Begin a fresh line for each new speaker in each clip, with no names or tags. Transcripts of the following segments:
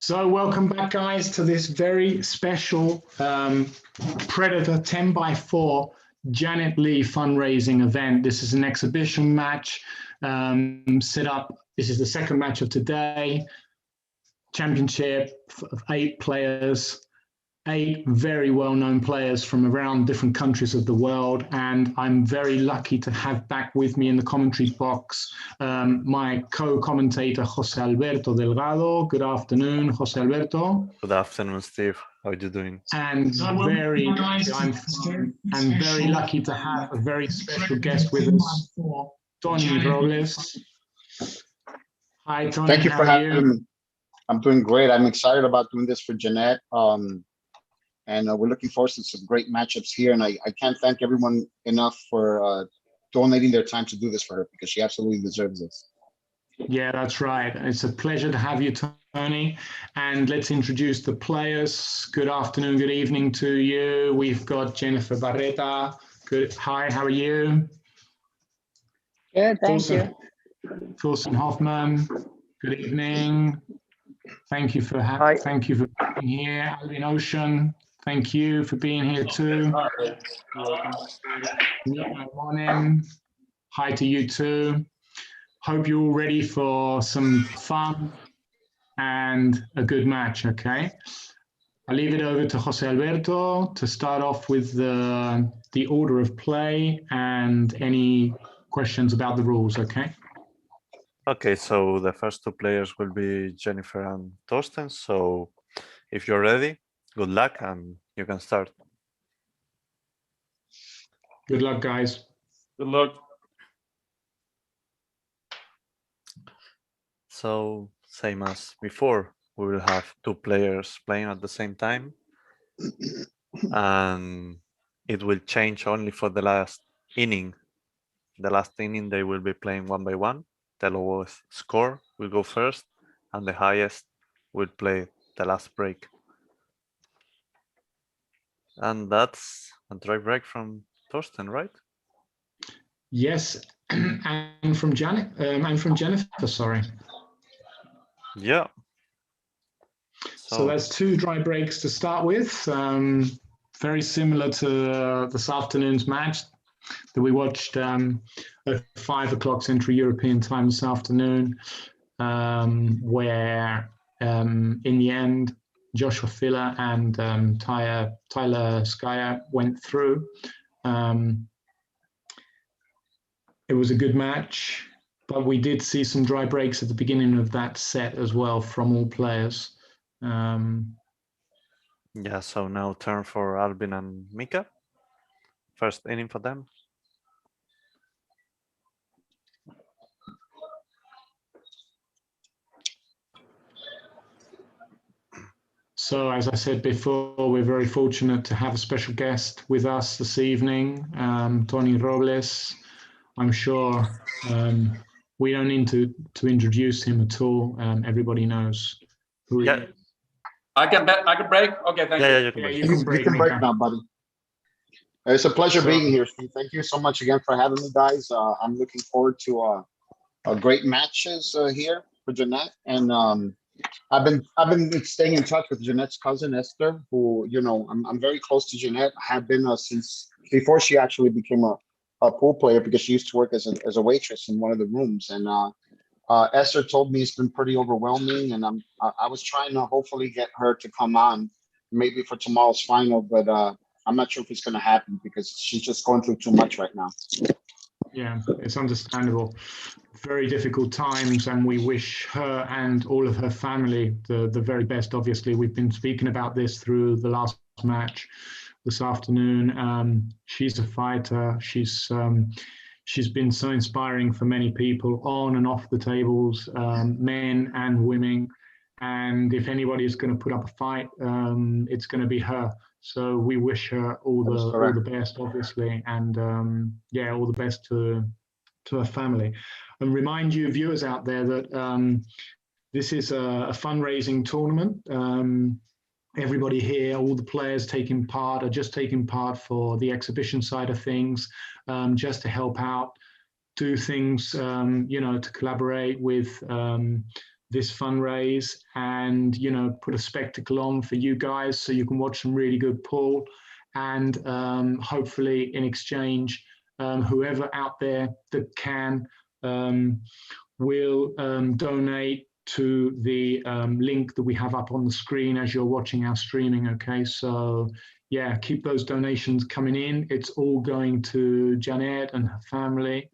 So welcome back, guys, to this very special Predator 10x4 Jeanette Lee fundraising event. This is an exhibition match set up. This is the second match of today. Championship of 8 players, 8 very well-known players from around different countries of the world. And I'm very lucky to have back with me in the commentary box my co-commentator, Jose Alberto Delgado. Good afternoon, Jose Alberto.
Good afternoon, Steve. How are you doing?
And I'm very lucky to have a very special guest with us, Tony Robles. Hi, Tony.
Thank you for having me. I'm doing great. I'm excited about doing this for Jeanette. And we're looking forward to some great matchups here. And I can't thank everyone enough for donating their time to do this for her, because she absolutely deserves this.
Yeah, that's right. It's a pleasure to have you, Tony. And let's introduce the players. Good afternoon, good evening to you. We've got Jennifer Barretta. Good. Hi, how are you?
Good, thank you.
Thorsten Hohmann. Good evening. Thank you for being here. Ouschan, thank you for being here too. Immonen, hi to you too. Hope you're all ready for some fun and a good match, okay? I'll leave it over to Jose Alberto to start off with the order of play and any questions about the rules, okay?
Okay, so the first 2 players will be Jennifer and Thorsten. So if you're ready, good luck and you can start.
Good luck, guys.
Good luck.
So same as before, we will have 2 players playing at the same time. And it will change only for the last inning. The last inning, they will be playing 1 by 1. The lowest score will go first, and the highest will play the last break. And that's a dry break from Thorsten, right?
Yes, and from Janet, and from Jennifer, sorry.
Yeah.
So that's 2 dry breaks to start with. Very similar to this afternoon's match that we watched at 5 o'clock Central European time this afternoon, where in the end, Joshua Filler and Tyler Skyer went through. It was a good match, but we did see some dry breaks at the beginning of that set as well from all players.
Yeah, so now turn for Albin and Mika. First inning for them.
So as I said before, we're very fortunate to have a special guest with us this evening, Tony Robles. I'm sure we don't need to introduce him at all. Everybody knows who he is.
I can break? Okay, thank you.
Yeah, you can break.
You can break,
now, buddy. It's a pleasure being here, Steve. Thank you so much again for having me, guys. I'm looking forward to great matches here for Jeanette. And I've been staying in touch with Jeanette's cousin, Esther, who, you know, I'm very close to Jeanette. I have been since before she actually became a pool player, because she used to work as a waitress in one of the rooms. And Esther told me it's been pretty overwhelming, and I was trying to hopefully get her to come on maybe for tomorrow's final, but I'm not sure if it's going to happen because she's just going through too much right now.
Yeah, it's understandable. Very difficult times, and we wish her and all of her family the very best. Obviously, we've been speaking about this through the last match this afternoon. She's a fighter. She's been so inspiring for many people on and off the tables, men and women. And if anybody is going to put up a fight, it's going to be her. So we wish her all the best, obviously, and yeah, all the best to her family. And remind you viewers out there that this is a fundraising tournament. Everybody here, all the players taking part are just taking part for the exhibition side of things, just to help out, do things, you know, to collaborate with this fundraise and, you know, put a spectacle on for you guys so you can watch some really good pool. And hopefully in exchange, whoever out there that can will donate to the link that we have up on the screen as you're watching our streaming. Okay, so yeah, keep those donations coming in. It's all going to Jeanette and her family,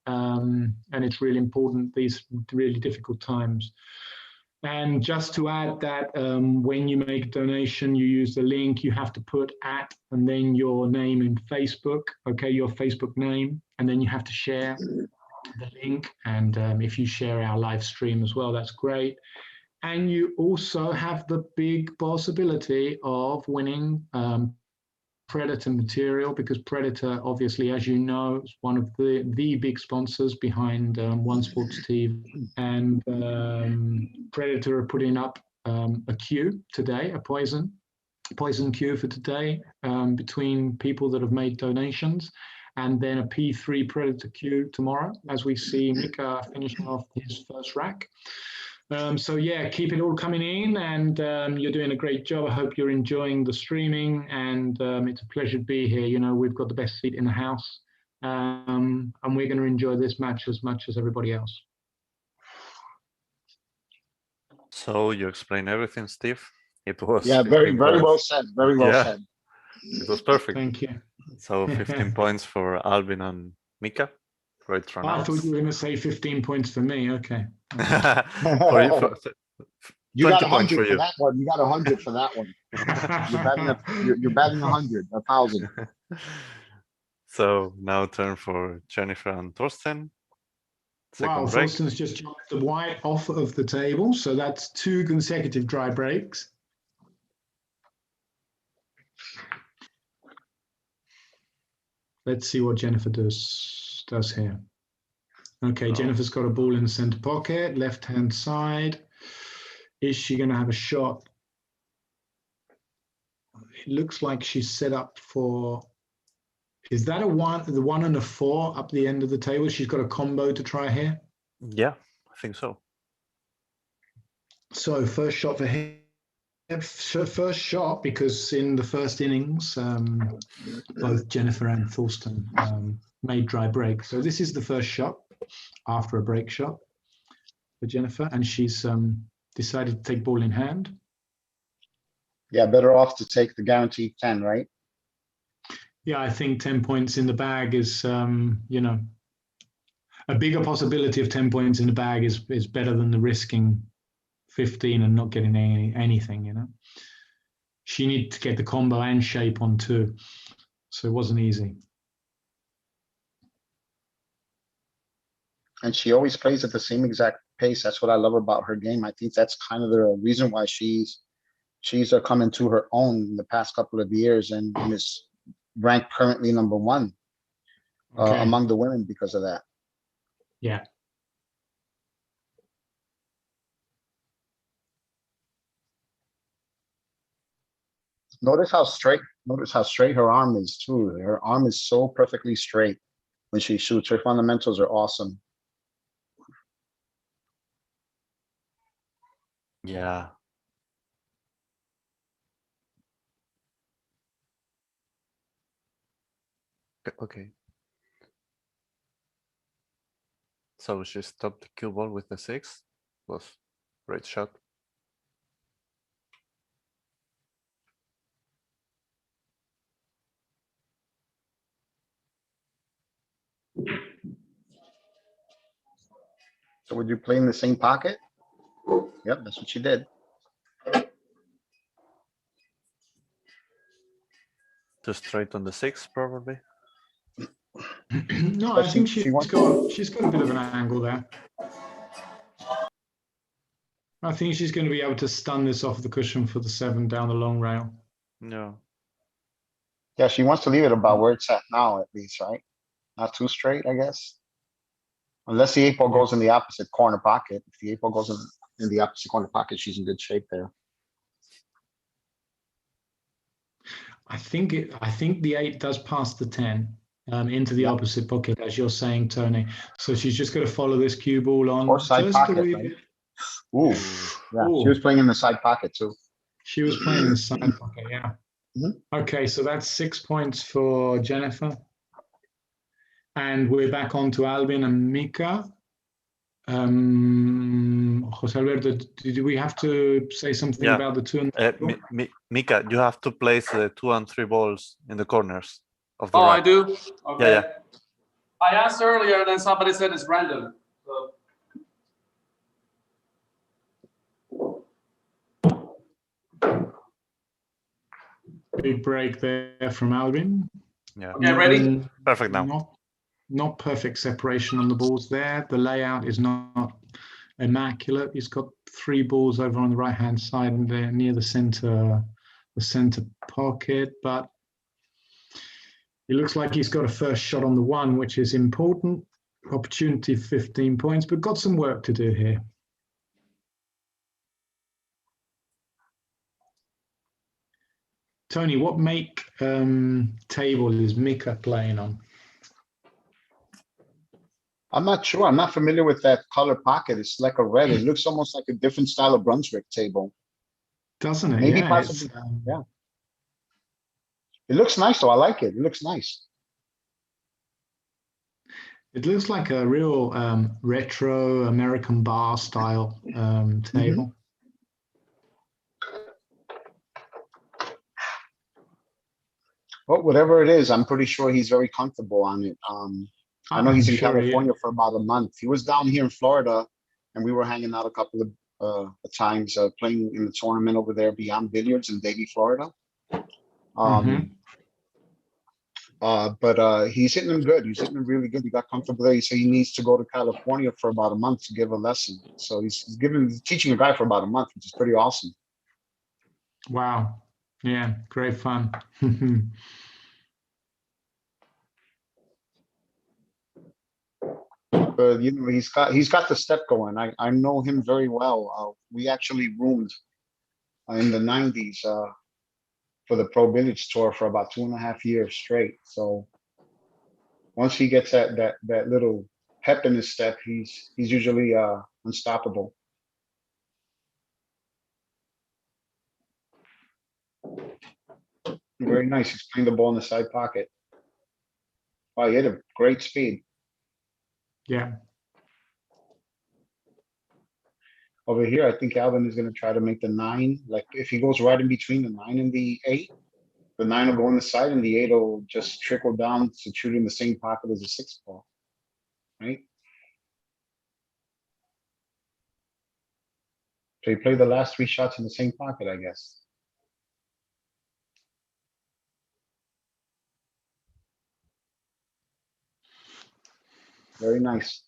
and it's really important these really difficult times. And just to add that when you make a donation, you use the link, you have to put @ and then your name in Facebook, okay, your Facebook name, and then you have to share the link. And if you share our live stream as well, that's great. And you also have the big possibility of winning Predator material, because Predator, obviously, as you know, is one of the big sponsors behind One Sports TV. And Predator are putting up a queue today, a poison queue for today, between people that have made donations, and then a P3 Predator queue tomorrow, as we see Mika finishing off his first rack. So yeah, keep it all coming in, and you're doing a great job. I hope you're enjoying the streaming, and it's a pleasure to be here. You know, we've got the best seat in the house, and we're going to enjoy this match as much as everybody else.
So you explained everything, Steve. It was
very
15
well
points.
said. Very well
Yeah.
said.
It was perfect.
Thank you.
So 15 points for Alvin and Mika. Great
I
runouts.
thought you were going to say 15 points for me. Okay.
For you,
You got
20 points
100
for
for
you.
that one. You got 100 for that one. You're batting 100, 1,000.
So now turn for Jennifer and Thorsten.
Wow,
Second break.
Thorsten's just chopped the white off of the table, so that's 2 consecutive dry breaks. Let's see what Jennifer does here. Okay, Jennifer's got a ball in the center pocket, left-hand side. Is she going to have a shot? It looks like she's set up for. Is that a 1, the 1 and a 4 up the end of the table? She's got a combo to try here.
Yeah, I think so.
So first shot for him. First shot, because in the first innings, both Jennifer and Thorsten made dry break. So this is the first shot after a break shot for Jennifer, and she's decided to take ball in hand.
Yeah, better off to take the guaranteed 10, right?
Yeah, I think 10 points in the bag is, you know, a bigger possibility of 10 points in the bag is better than the risking 15 and not getting anything, you know. She needed to get the combo and shape on too, so it wasn't easy.
And she always plays at the same exact pace. That's what I love about her game. I think that's kind of the reason why she's coming to her own in the past couple of years and is ranked currently number 1 among the women because of that.
Yeah.
Notice how straight her arm is too. Her arm is so perfectly straight when she shoots. Her fundamentals are awesome.
Yeah. Okay. So she stopped the cue ball with the 6. Was great shot.
So would you play in the same pocket? Yep, that's what she did.
Just straight on the 6, probably.
No, I think she's got a bit of an angle there. I think she's going to be able to stun this off the cushion for the 7 down the long rail.
No.
Yeah, she wants to leave it about where it's at now, at least, right? Not too straight, I guess. Unless the 8-ball goes in the opposite corner pocket. If the 8-ball goes in the opposite corner pocket, she's in good shape there.
I think the 8 does pass the 10 into the opposite pocket, as you're saying, Tony. So she's just got to follow this cue ball on
Or side
just
pocket,
a wee
right?
bit.
Ooh, yeah, she was playing in the side pocket too.
She was playing in the side pocket, yeah.
Mhm.
Okay, so that's 6 points for Jennifer. And we're back on to Alvin and Mika. Jose Alberto, did we have to say something
Yeah.
about the 2 and
Mika, you have to place the 2 and 3 balls in the corners of the
Oh, I
rack.
do? Okay.
Yeah.
I asked earlier, then somebody said it's random. So,
big break there from Alvin?
Yeah.
okay, ready?
Perfect now.
Not perfect separation on the balls there. The layout is not immaculate. He's got 3 balls over on the right-hand side and they're near the center pocket, but it looks like he's got a first shot on the 1, which is important. Opportunity 15 points, but got some work to do here. Tony, what make table is Mika playing on?
I'm not sure. I'm not familiar with that color pocket. It's like a red. It looks almost like a different style of Brunswick table.
Doesn't it?
Maybe
Yeah,
possibly. Yeah. It looks nice though. I like it. It looks nice.
It looks like a real retro American bar style table.
Well, whatever it is, I'm pretty sure he's very comfortable on it. I know he's in California for about a month. He was down here in Florida and we were hanging out a couple of times playing in the tournament over there Beyond Billiards in Davie, Florida. But he's hitting them good. He's hitting them really good. He got comfortable there. He said he needs to go to California for about a month to give a lesson. So he's teaching a guy for about a month, which is pretty awesome.
Wow. Yeah, great fun.
But you know, he's got the step going. I know him very well. We actually roomed in the 90s for the Pro Billiards Tour for about 2.5 years straight. So once he gets that little pep in his step, he's usually unstoppable. Very nice. He's playing the ball in the side pocket. Wow, he had a great speed.
Yeah.
Over here, I think Alvin is going to try to make the 9. Like if he goes right in between the 9 and the 8, the 9 will go on the side and the 8 will just trickle down to shoot in the same pocket as the 6 ball. Right? So he played the last 3 shots in the same pocket, I guess. Very nice.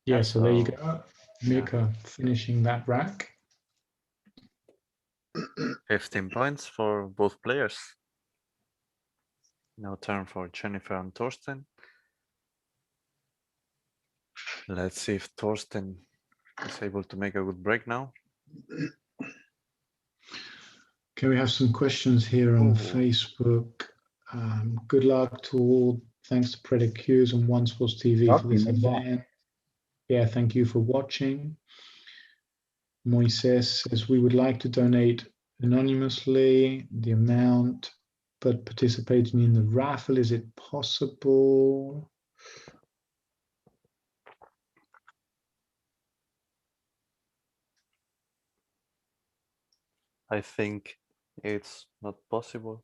Yeah, so there you go. Mika finishing that rack.
15 points for both players. Now turn for Jennifer and Torsten. Let's see if Torsten is able to make a good break now.
Okay, we have some questions here on Facebook. Good luck to all. Thanks to Predicus and One Sports TV for this event. Yeah, thank you for watching. Moises says we would like to donate anonymously the amount, but participating in the raffle, is it possible?
I think it's not possible.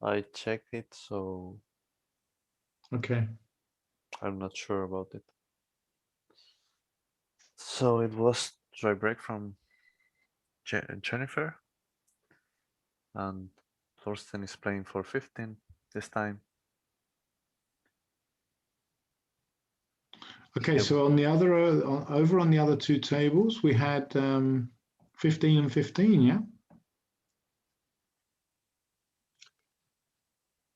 I checked it, so
Okay.
I'm not sure about it. So it was dry break from Jennifer, and Thorsten is playing for 15 this time.
Okay, so on the other over on the other 2 tables, we had 15 and 15, yeah?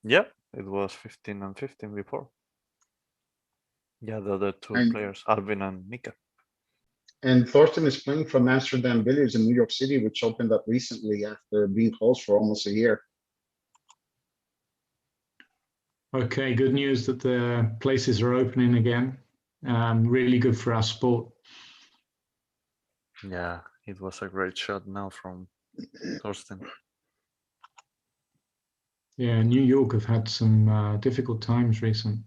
Yeah, it was 15 and 15 before. Yeah, the other 2 players, Alvin and Mika.
And Thorsten is playing from Amsterdam Billiards in New York City, which opened up recently after being closed for almost a year.
Okay, good news that the places are opening again. Really good for our sport.
Yeah, it was a great shot now from Thorsten.
Yeah, New York have had some difficult times recent.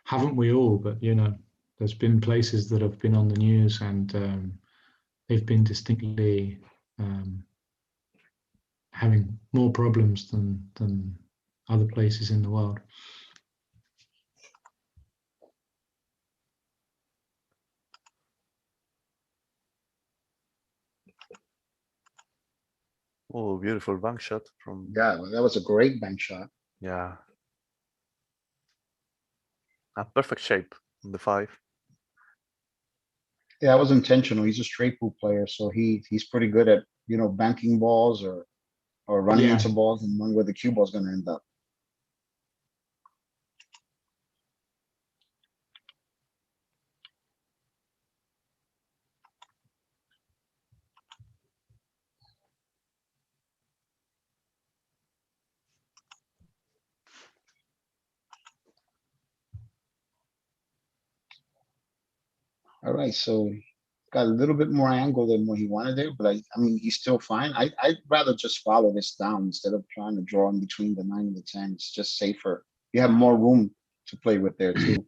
Haven't we all? But there's been places that have been on the news, and they've been distinctly having more problems than other places in the world.
Oh, beautiful bank shot from.
Yeah, that was a great bank shot.
Yeah. A perfect shape on the 5.
Yeah, that was intentional. He's a straight pool player, so he's pretty good at banking balls or running
Yeah.
into balls and knowing where the cue ball's going to end up. All right, so got a little bit more angle than what he wanted there, but I mean, he's still fine. I'd rather just follow this down instead of trying to draw in between the 9 and the 10. It's just safer. You have more room to play with there too.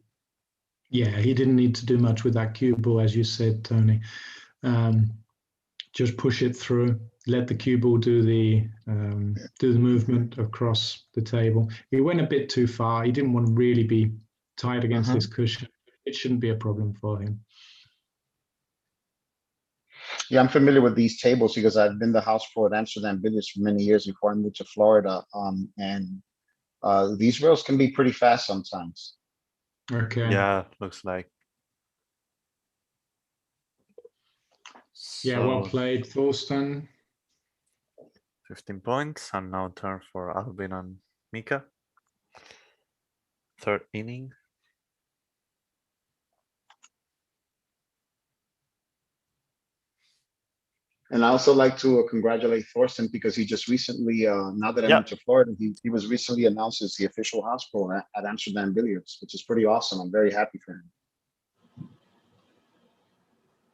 Yeah, he didn't need to do much with that cue ball, as you said, Tony. Just push it through. Let the cue ball do the movement across the table. He went a bit too far. He didn't want to really be tied against this cushion. It shouldn't be a problem for him.
Yeah, I'm familiar with these tables because I've been the house pro at Amsterdam Billiards for many years before I moved to Florida. And these rails can be pretty fast sometimes.
Okay.
Yeah, looks like.
Yeah, well played, Thorsten.
15 points, and now turn for Albin and Mika. 3rd inning.
And I also like to congratulate Thorsten because he just recently, now that I moved to Florida, he was recently announced as the official house pro at Amsterdam Billiards, which is pretty awesome. I'm very happy for him.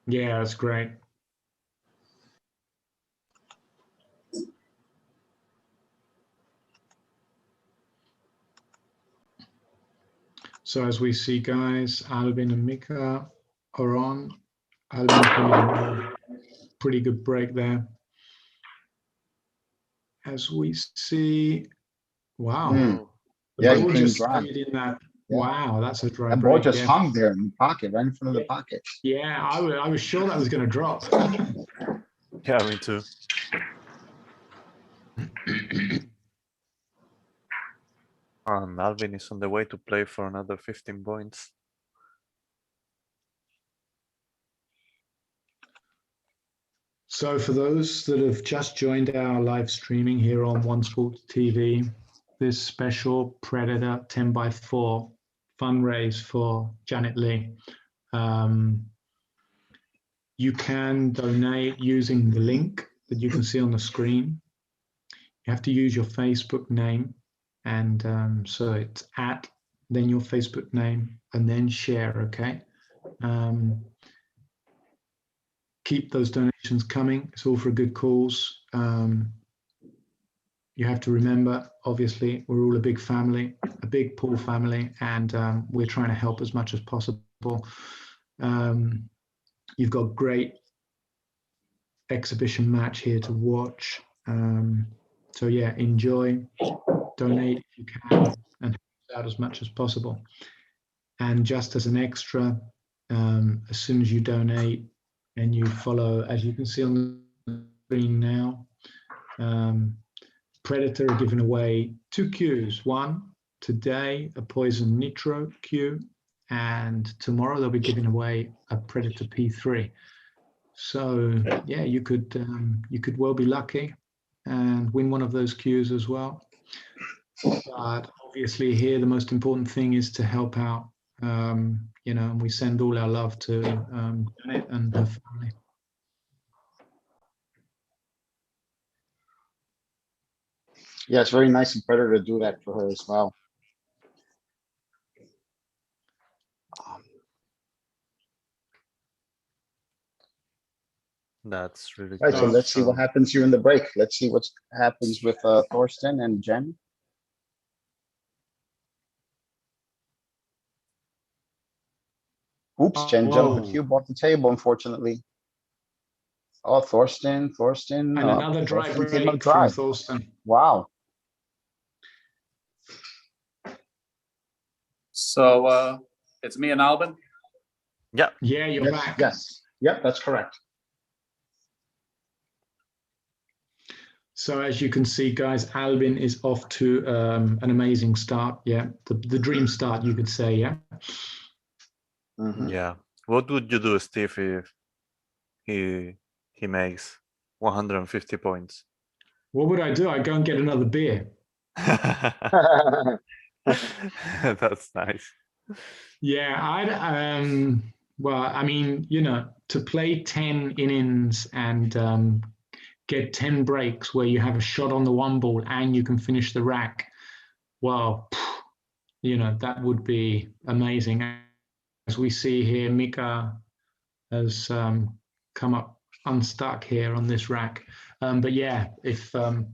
Yeah, that's great. So as we see, guys, Albin and Mika are on. Albin's been in a pretty good break there. As we see, wow.
Yeah,
The
he
ball
came
just
dry.
stayed in that.
Yeah.
Wow, that's a dry
That ball
break.
just
Yeah.
hung there in the pocket, right in front of the pocket.
Yeah, I was sure that was going to drop.
Yeah, me too. And Alvin is on the way to play for another 15 points.
So for those that have just joined our live streaming here on One Sports TV, this special Predator 10x4 fundraise for Janet Lee. You can donate using the link that you can see on the screen. You have to use your Facebook name, and so it's at, then your Facebook name, and then share, okay? Keep those donations coming. It's all for a good cause. You have to remember, obviously, we're all a big family, a big pool family, and we're trying to help as much as possible. You've got great exhibition match here to watch. So yeah, enjoy, donate if you can, and help out as much as possible. And just as an extra, as soon as you donate and you follow, as you can see on the screen now, Predator are giving away 2 cues. One today, a Poison Nitro cue, and tomorrow they'll be giving away a Predator P3. So yeah, you could well be lucky and win one of those cues as well. But obviously here the most important thing is to help out. And we send all our love to Jeanette and her family.
Yeah, it's very nice and Predator to do that for her as well.
That's really
Right, so
good.
let's see what happens here in the break. Let's see what happens with Thorsten and Jen. Oops, Jen jumped the
Oh.
cube off the table, unfortunately. Oh, Thorsten.
And another dry
Thorsten came up
break
dry.
from Thorsten.
Wow.
So it's me and Albin.
Yeah.
Yeah, you're
Yes,
back.
yes. Yep, that's correct.
So as you can see, guys, Albin is off to an amazing start. Yeah, the dream start, you could say. Yeah.
Mhm.
Yeah. What would you do, Steve, if he makes 150 points?
What would I do? I'd go and get another beer.
That's nice.
Yeah, I'd well, I mean, you know, to play 10 innings and get 10 breaks where you have a shot on the one ball and you can finish the rack, well, you know, that would be amazing. As we see here, Mika has come up unstuck here on this rack. But yeah, if I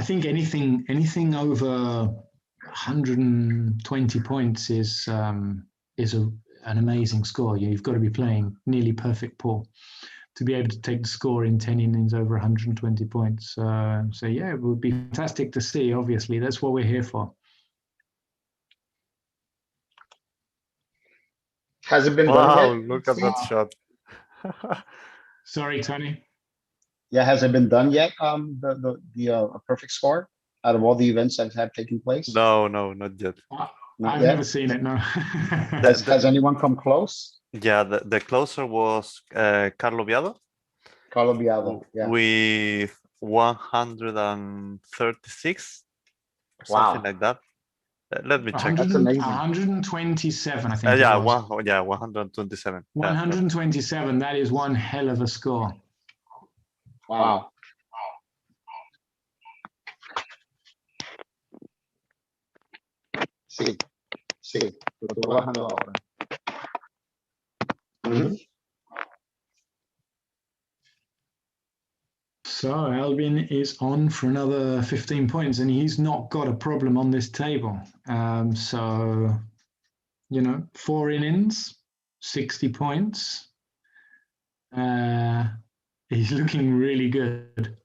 think anything over 120 points is an amazing score. You've got to be playing nearly perfect pool to be able to take the score in 10 innings over 120 points. So yeah, it would be fantastic to see. Obviously, that's what we're here for.
Has it been done
Wow,
yet?
look at that shot.
Sorry, Tony.
Yeah, has it been done yet? The perfect score out of all the events that have taken place?
No, not yet.
Not
I've
yet?
never seen it. No.
Has anyone come close?
Yeah, the closer was Carlo Viado
Carlo Biado, yeah.
with 136,
Wow.
something like that. Let me check.
100,
That's amazing.
127, I think.
Yeah,
it was.
127. Yeah.
127. That is one hell of a score.
Wow. Sí, sí, lo estoy bajando ahora. Mhm.
So Albin is on for another 15 points, and he's not got a problem on this table. So, you know, 4 innings, 60 points. He's looking really good.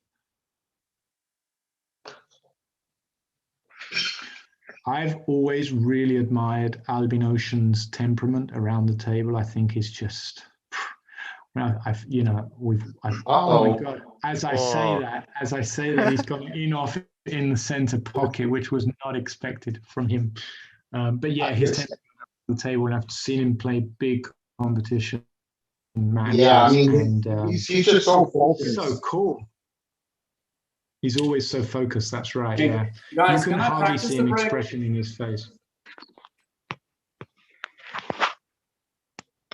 I've always really admired Albin Ouschan's temperament around the table. I think he's just, I've, you know, oh my God. As I say that, he's gone in off in the center pocket, which was not expected from him. But yeah, his temperament on the table, and I've seen him play big competition matches.
Yeah, I mean,
and
he's just so focused.
so cool. He's always so focused. That's right.
Hey,
Yeah,
guys,
you can
can I
hardly
practice
see
the
an
break?
expression in his face.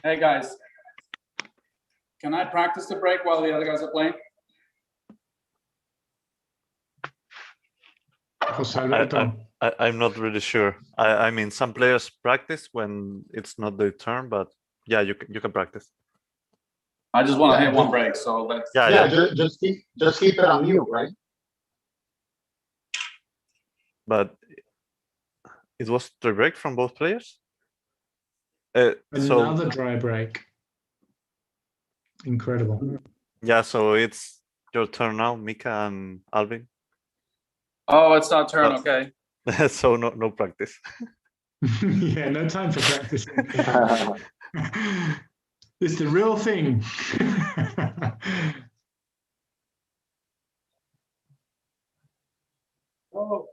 Hey guys, can I practice the break while the other guys are playing?
Jose Alberto.
I'm not really sure. I mean, some players practice when it's not their turn, but yeah, you can practice.
I just want to hit one break, so let's.
Yeah.
Just keep it on mute, right?
But it was the break from both players.
Another dry break. Incredible.
Yeah, so it's your turn now, Mika and Alvin.
Oh, it's not turn. Okay.
So no practice.
Yeah, no time for practice. It's the real thing.
Oh.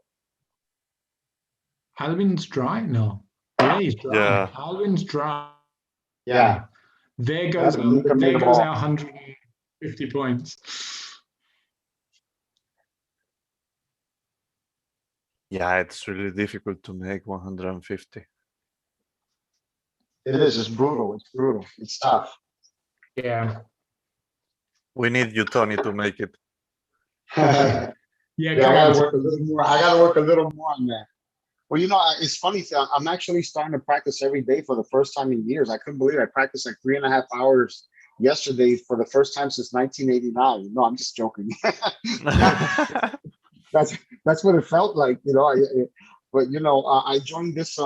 Alvin's dry? No. Yeah, he's dry.
Yeah.
Alvin's dry.
Yeah.
There goes our 150 points.
Yeah, it's really difficult to make 150.
It is. It's brutal. It's brutal. It's tough.
Yeah.
We need you, Tony, to make it.
Yeah,
Yeah, I
come on.
gotta work a little more. I gotta work a little more on that. Well, it's funny. I'm actually starting to practice every day for the first time in years. I couldn't believe it. I practiced like 3.5 hours yesterday for the first time since 1989. No, I'm just joking. That's that's what it felt like, but I joined this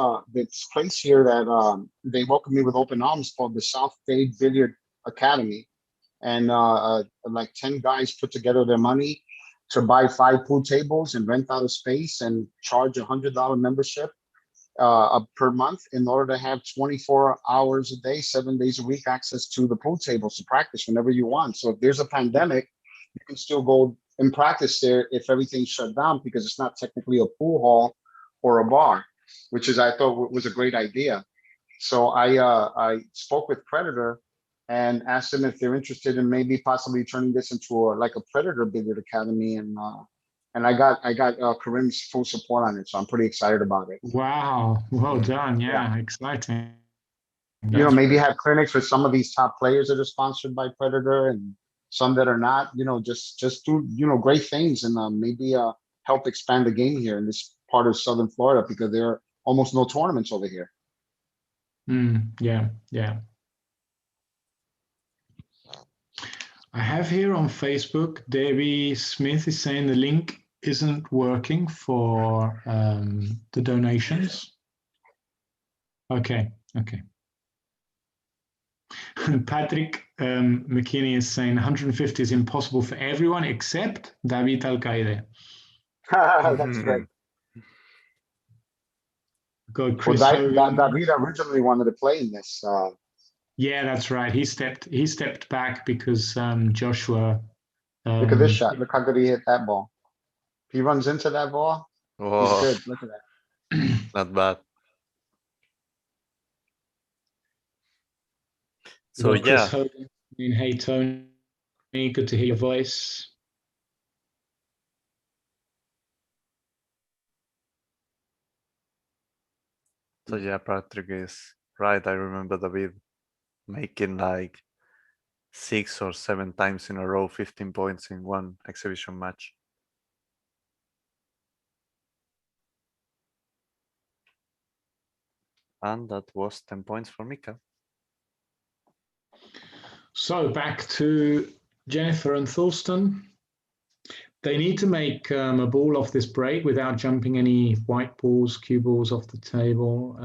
place here that they welcomed me with open arms called the South Bay Billiard Academy, and like 10 guys put together their money to buy 5 pool tables and rent out a space and charge $100 membership per month in order to have 24 hours a day, 7 days a week access to the pool tables to practice whenever you want. So if there's a pandemic, you can still go and practice there if everything's shut down, because it's not technically a pool hall or a bar, which I thought was a great idea. So I spoke with Predator and asked them if they're interested in maybe possibly turning this into a Predator Billiard Academy, and I got Karim's full support on it, so I'm pretty excited about it.
Wow, well done. Yeah, exciting.
Maybe have clinics with some of these top players that are sponsored by Predator and some that are not. Just do great things, and maybe help expand the game here in this part of Southern Florida, because there are almost no tournaments over here.
Yeah. I have here on Facebook, Debbie Smith is saying the link isn't working for the donations. Okay. Patrick McKinney is saying 150 is impossible for everyone except David Alcaide.
That's great.
Got Chris
David originally wanted to play in this.
Yeah, that's right. He stepped back because Joshua.
Look at this shot. Look how good he hit that ball. He runs into that ball.
Whoa.
He's good. Look at that.
Not bad. So yeah.
Hogan, hey Tony, good to hear your voice.
So yeah, Patrick is right. I remember David making like 6 or 7 times in a row 15 points in one exhibition match. And that was 10 points for Mika.
So back to Jennifer and Thorsten. They need to make a ball off this break without jumping any white balls, cue balls off the table,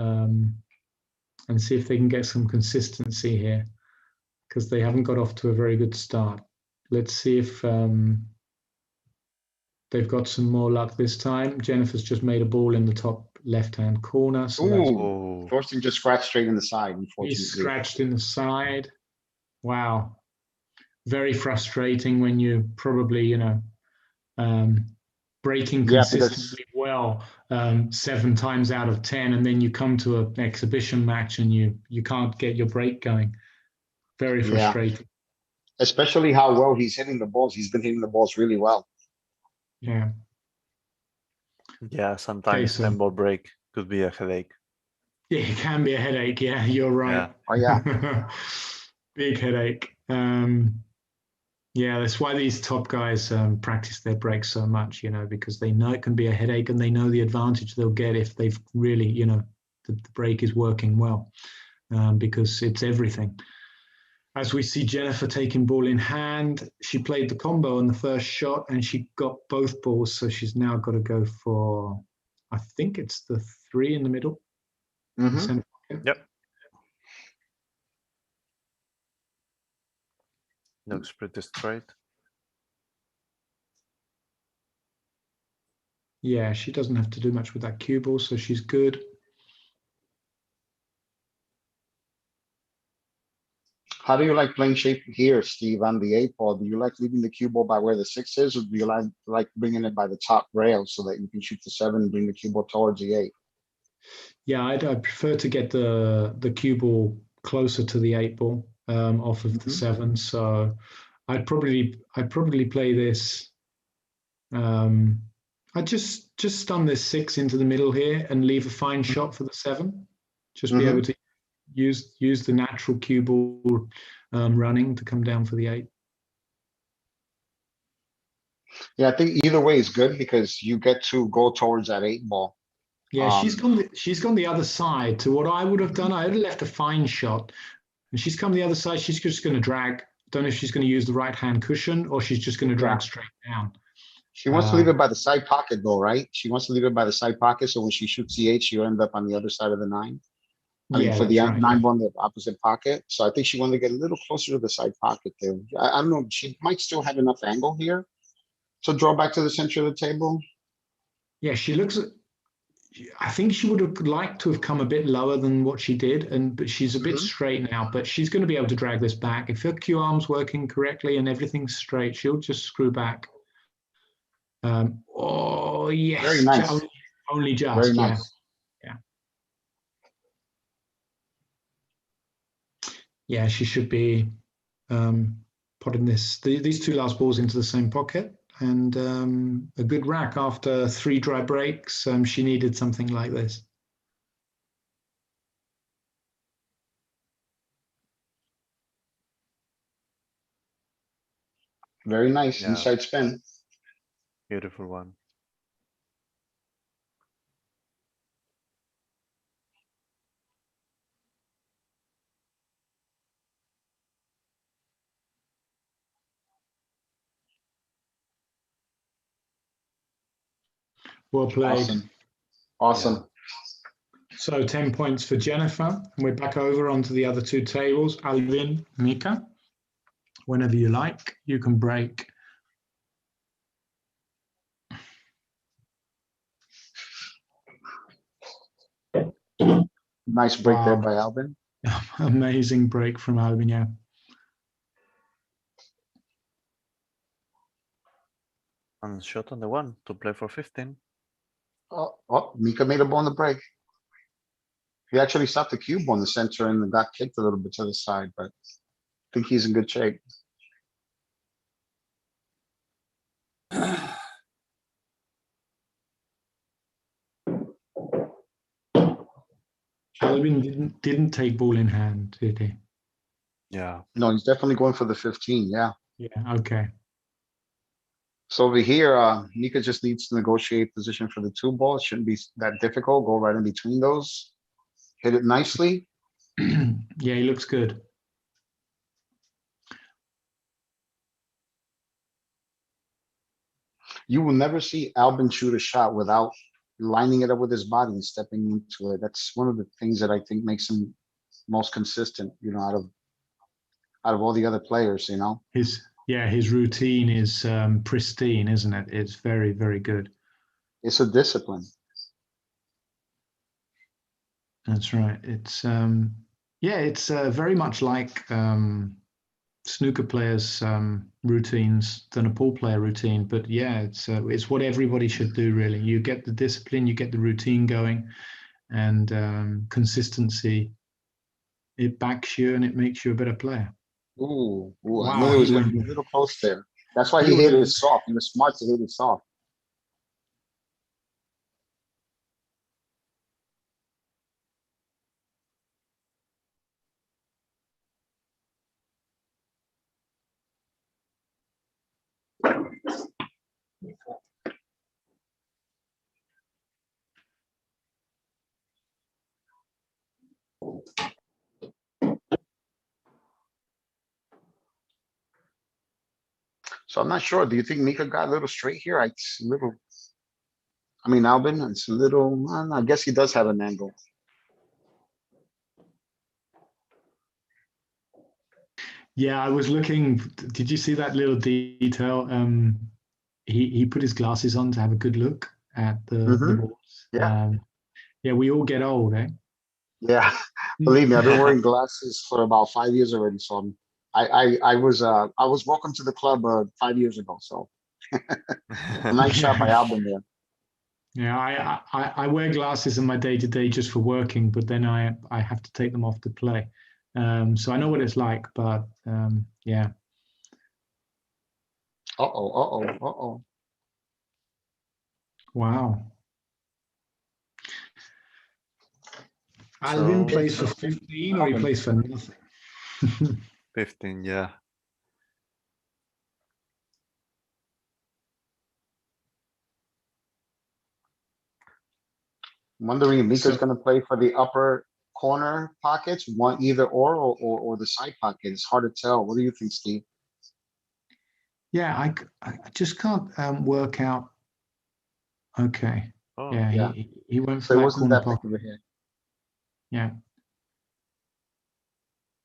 and see if they can get some consistency here, because they haven't got off to a very good start. Let's see if they've got some more luck this time. Jennifer's just made a ball in the top left-hand corner. So
Ooh, Thorsten just scratched straight in the side, unfortunately.
He's scratched in the side. Wow. Very frustrating when you probably, breaking consistently well 7 times out of 10, and then you come to an exhibition match and you can't get your break going. Very frustrating.
Yeah. Especially how well he's hitting the balls. He's been hitting the balls really well.
Yeah.
Yeah, sometimes 10-ball break could be a headache.
Yeah, it can be a headache. Yeah, you're right.
Yeah. Oh, yeah.
Big headache. Yeah, that's why these top guys practice their breaks so much, because they know it can be a headache, and they know the advantage they'll get if they've really, the break is working well, because it's everything. As we see Jennifer taking ball in hand, she played the combo on the first shot and she got both balls. So she's now got to go for, I think it's the 3 in the middle.
Mm-hmm.
Yep. Looks pretty straight.
Yeah, she doesn't have to do much with that cue ball, so she's good.
How do you like playing shape here, Steve, on the 8 ball? Do you like leaving the cue ball by where the 6 is, or do you like bringing it by the top rail so that you can shoot the 7 and bring the cue ball towards the 8?
Yeah, I'd prefer to get the cue ball closer to the 8 ball off of the 7. So I'd probably play this. I'd just stun this 6 into the middle here and leave a fine shot for the 7. Just be able to use the natural cue ball running to come down for the 8.
Yeah, I think either way is good because you get to go towards that 8 ball.
Yeah, she's gone the other side to what I would have done. I would have left a fine shot, and she's come the other side. She's just going to drag. Don't know if she's going to use the right hand cushion or she's just going to drag straight down.
She wants to leave it by the side pocket though, right? She wants to leave it by the side pocket. So when she shoots the 8, she'll end up on the other side of the 9. I mean, for the
that's right,
9 ball in the opposite pocket. So I think she wanted to get a little closer to the side pocket there. I don't know. She might still have enough angle here to draw back to the center of the table.
Yeah, she looks. I think she would have liked to have come a bit lower than what she did, but she's a bit straight now. But she's going to be able to drag this back if her Q arm's working correctly and everything's straight. She'll just screw back. Oh yes,
Very nice.
Only just.
Very nice.
Yeah, she should be putting these 2 last balls into the same pocket, and a good rack after 3 dry breaks. She needed something like this.
Very nice.
Yeah.
Inside spin.
Beautiful one.
Well played.
Awesome.
So 10 points for Jennifer. And we're back over onto the other 2 tables. Alvin, Mika, whenever you like, you can break.
Nice break there by Alvin.
Amazing break from Alvin, yeah.
And shot on the 1 to play for 15.
Oh, Mika made a ball on the break. He actually stopped the cube on the center and got kicked a little bit to the side, but I think he's in good shape.
Alvin didn't take ball in hand, did he?
Yeah.
No, he's definitely going for the 15. Yeah.
Yeah, okay.
So over here, Mika just needs to negotiate position for the 2 ball. It shouldn't be that difficult. Go right in between those. Hit it nicely.
Yeah, he looks good.
You will never see Albin shoot a shot without lining it up with his body and stepping into it. That's one of the things that I think makes him most consistent, out of all the other players,
His routine is pristine, isn't it? It's very, very good.
It's a discipline.
That's right. It's it's very much like snooker players' routines than a pool player routine. But yeah, it's what everybody should do, really. You get the discipline, you get the routine going, and consistency. It backs you and it makes you a better player.
Ooh,
Wow,
I knew it was going to be a little close there. That's why he hit it soft. He was smart to hit it soft. So I'm not sure. Do you think Mika got a little straight here? Albin, it's a little, I guess he does have an angle.
Yeah, I was looking. Did you see that little detail? He put his glasses on to have a good look at the balls.
Yeah.
Yeah, we all get old, eh?
Yeah, believe me, I've been wearing glasses for about 5 years already. So I was welcome to the club 5 years ago. So a nice shot by Albin there.
Yeah, I wear glasses in my day-to-day just for working, but then I have to take them off to play. So I know what it's like, but yeah.
Uh-oh.
Wow. Alvin plays for 15 or he plays for nothing?
15, yeah.
I'm wondering if Mika's
So-
gonna play for the upper corner pockets, one either or the side pocket. It's hard to tell. What do you think, Steve?
Yeah, I just can't work out. Okay.
Oh,
Yeah,
yeah.
he went
So
for
it
that
wasn't
corner
that big
pocket.
of a hit.
Yeah.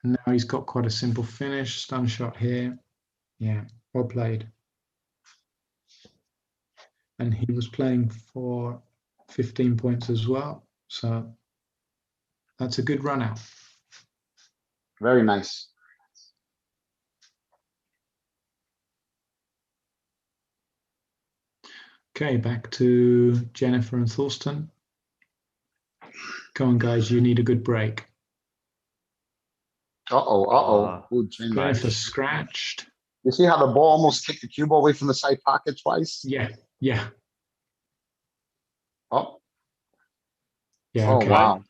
And now he's got quite a simple finish. Stun shot here. Yeah, well played. And he was playing for 15 points as well. So that's a good run out.
Very nice.
Okay, back to Jennifer and Thorsten. Come on, guys, you need a good break.
Uh-oh. Ooh,
Jennifer scratched.
You see how the ball almost kicked the cue ball away from the side pocket twice?
Yeah.
Oh,
Yeah,
oh,
okay.
wow.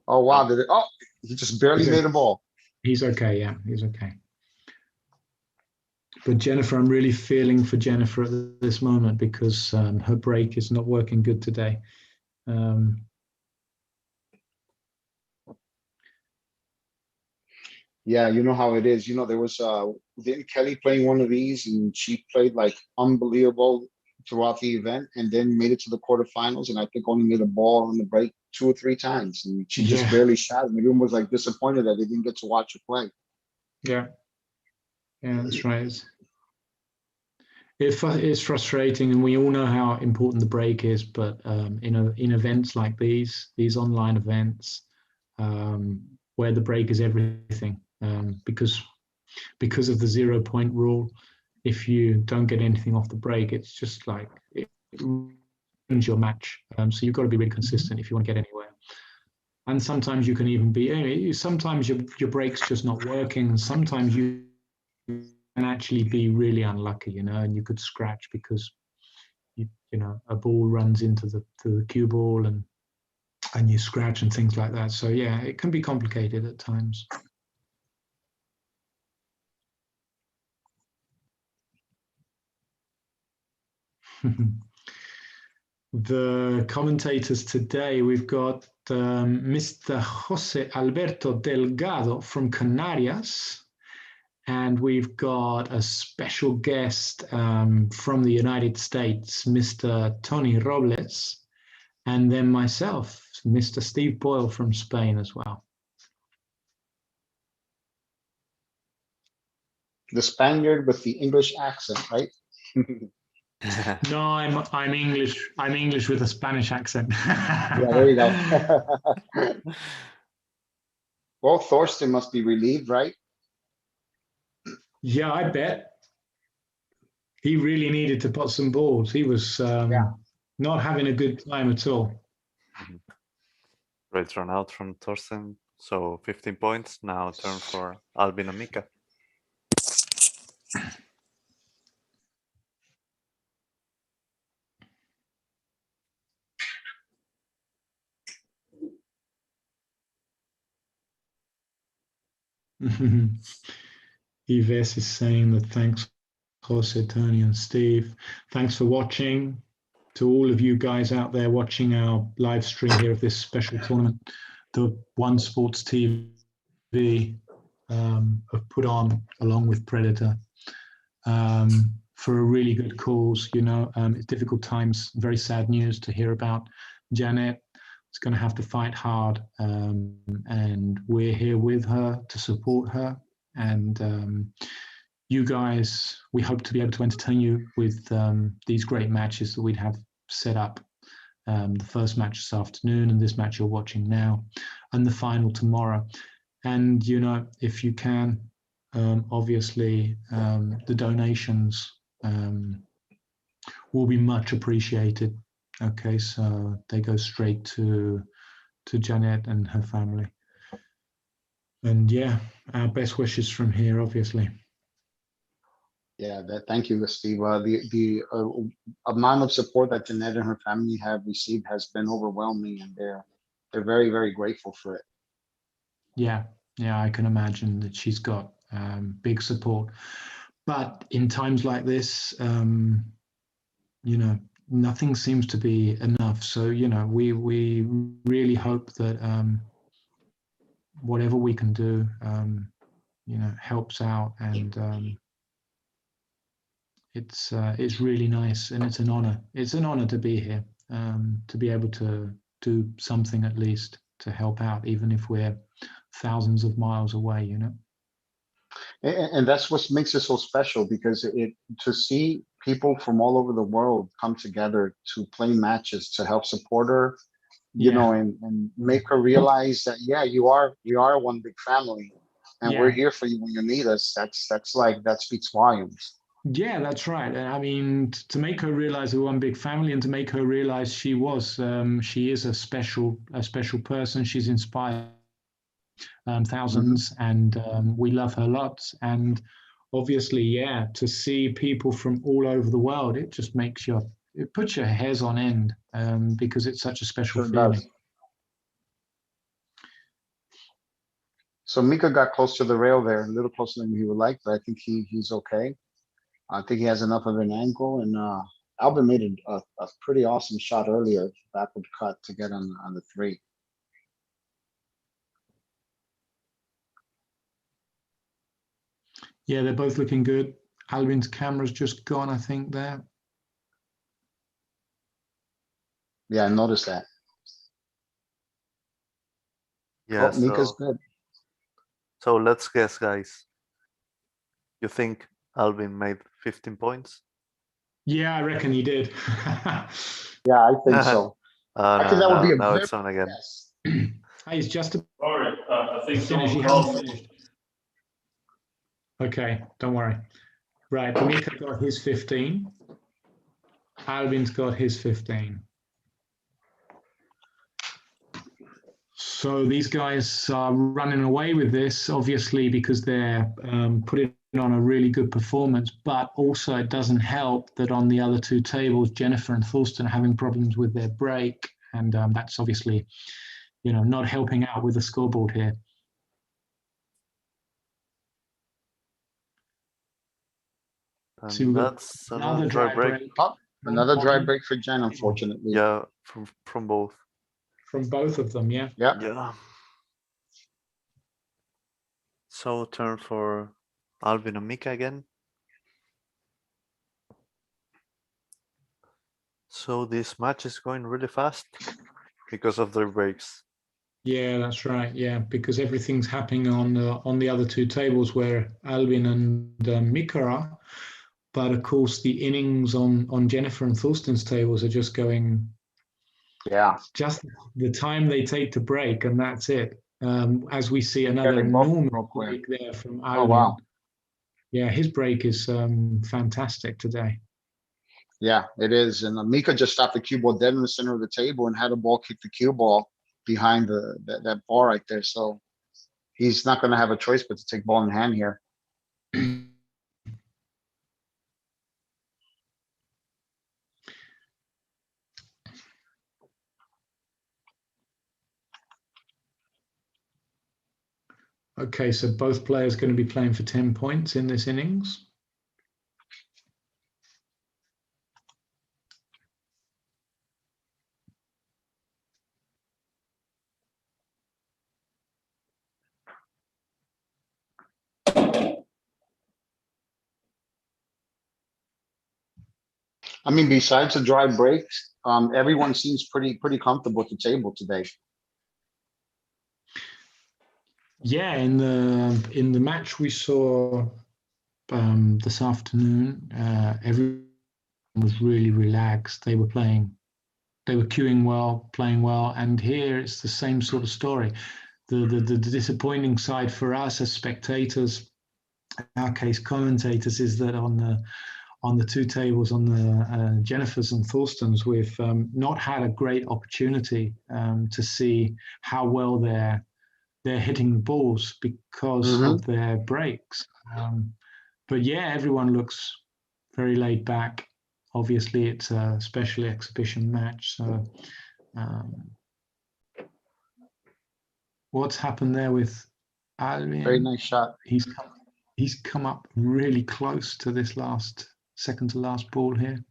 Oh, wow. Did it? Oh, he just barely made a ball.
He's okay, yeah, he's okay. But Jennifer, I'm really feeling for Jennifer at this moment because her break is not working good today.
Yeah, you know how it is. You know, there was didn't Kelly playing one of these and she played like unbelievable throughout the event and then made it to the quarterfinals and I think only made a ball on the break 2 or 3 times and she just
Yeah.
barely shot and everyone was like disappointed that they didn't get to watch her play.
Yeah, that's right. It's frustrating, and we all know how important the break is. But in events like these online events, where the break is everything, because of the 0 point rule, if you don't get anything off the break, it's just like it ruins your match. So you've got to be really consistent if you want to get anywhere. And sometimes you can even be. Sometimes your break's just not working, and sometimes you can actually be really unlucky, and you could scratch because a ball runs into the cue ball and you scratch and things like that. So yeah, it can be complicated at times. The commentators today, we've got Mr. Jose Alberto Delgado from Canarias. And we've got a special guest from the United States, Mr. Tony Robles, and then myself, Mr. Steve Boyle from Spain as well.
The Spaniard with the English accent, right?
No, I'm English. I'm English with a Spanish accent.
Yeah, there you go. Well, Thorsten must be relieved, right?
Yeah, I bet. He really needed to put some balls. He was not having a good time at all.
Great run out from Thorsten. So 15 points. Now turn for Albin and Mika.
Yves is saying that thanks, Jose, Tony, and Steve. Thanks for watching. To all of you guys out there watching our live stream here of this special tournament, the One Sports TV have put on along with Predator for a really good cause. It's difficult times, very sad news to hear about. Jeanette is going to have to fight hard, and we're here with her to support her. And you guys, we hope to be able to entertain you with these great matches that we'd have set up. The first match this afternoon and this match you're watching now, and the final tomorrow. And, if you can, obviously, the donations will be much appreciated. Okay, so they go straight to Jeanette and her family. And yeah, our best wishes from here, obviously.
Yeah, thank you, Steve. The amount of support that Jeanette and her family have received has been overwhelming, and they're very, very grateful for it.
Yeah, I can imagine that she's got big support. But in times like this, nothing seems to be enough. So, you know, we really hope that whatever we can do, you know, helps out, and it's really nice, and it's an honor. It's an honor to be here, to be able to do something at least to help out, even if we're thousands of miles away, you know.
And that's what makes it so special, because to see people from all over the world come together to play matches to help support her, you know, and make her realize that, yeah, we are one big family, and we're here for you when you need us. That speaks volumes.
Yeah, that's right. I mean, to make her realize we're one big family, and to make her realize she is a special person. She's inspired thousands, and we love her lots. And obviously, yeah, to see people from all over the world, it just it puts your hairs on end, because it's such a special feeling.
Does. So Mika got close to the rail there, a little closer than he would like, but I think he's okay. I think he has enough of an angle, and Albin made a pretty awesome shot earlier, backward cut to get on the 3.
Yeah, they're both looking good. Albin's camera's just gone, I think, there.
Yeah, I noticed that.
Yeah,
Mika's good.
So let's guess, guys. You think Albin made 15 points?
Yeah, I reckon he did.
Yeah, I think so. I think that would be a
now
very
it's on again.
guess.
He's just
Sorry, I think
finished. He hasn't finished. Okay, don't worry. Right, Mika got his 15. Albin's got his 15. So these guys are running away with this, obviously, because they're putting on a really good performance, but also it doesn't help that on the other 2 tables, Jennifer and Thorsten are having problems with their break, and that's obviously, you know, not helping out with the scoreboard here.
And that's another dry break.
Oh, another dry break for Jen, unfortunately.
Yeah, from both.
From both of them, yeah.
Yeah. So turn for Albin and Mika again. So this match is going really fast because of their breaks.
Yeah, that's right. Yeah, because everything's happening on the other 2 tables where Albin and Mika are. But of course, the innings on Jennifer and Thorsten's tables are just going.
Yeah.
Just the time they take to break, and that's it. As we see another enormous break there from Albin.
Oh, wow.
Yeah, his break is fantastic today.
Yeah, it is. And Mika just stopped the cue ball dead in the center of the table and had a ball kick the cue ball behind that ball right there. So he's not going to have a choice but to take ball in hand here.
Okay, so both players going to be playing for 10 points in this innings.
I mean, besides the dry breaks, everyone seems pretty comfortable at the table today.
Yeah, in the match we saw this afternoon, everyone was really relaxed. They were queuing well, playing well, and here it's the same sort of story. The disappointing side for us as spectators, in our case commentators, is that on the 2 tables, on the Jennifer's and Thorsten's, we've not had a great opportunity to see how well they're hitting the balls because of their breaks. But yeah, everyone looks very laid back. Obviously, it's a special exhibition match. So what's happened there with Albin?
Very nice shot.
He's come up really close to this second to last ball here.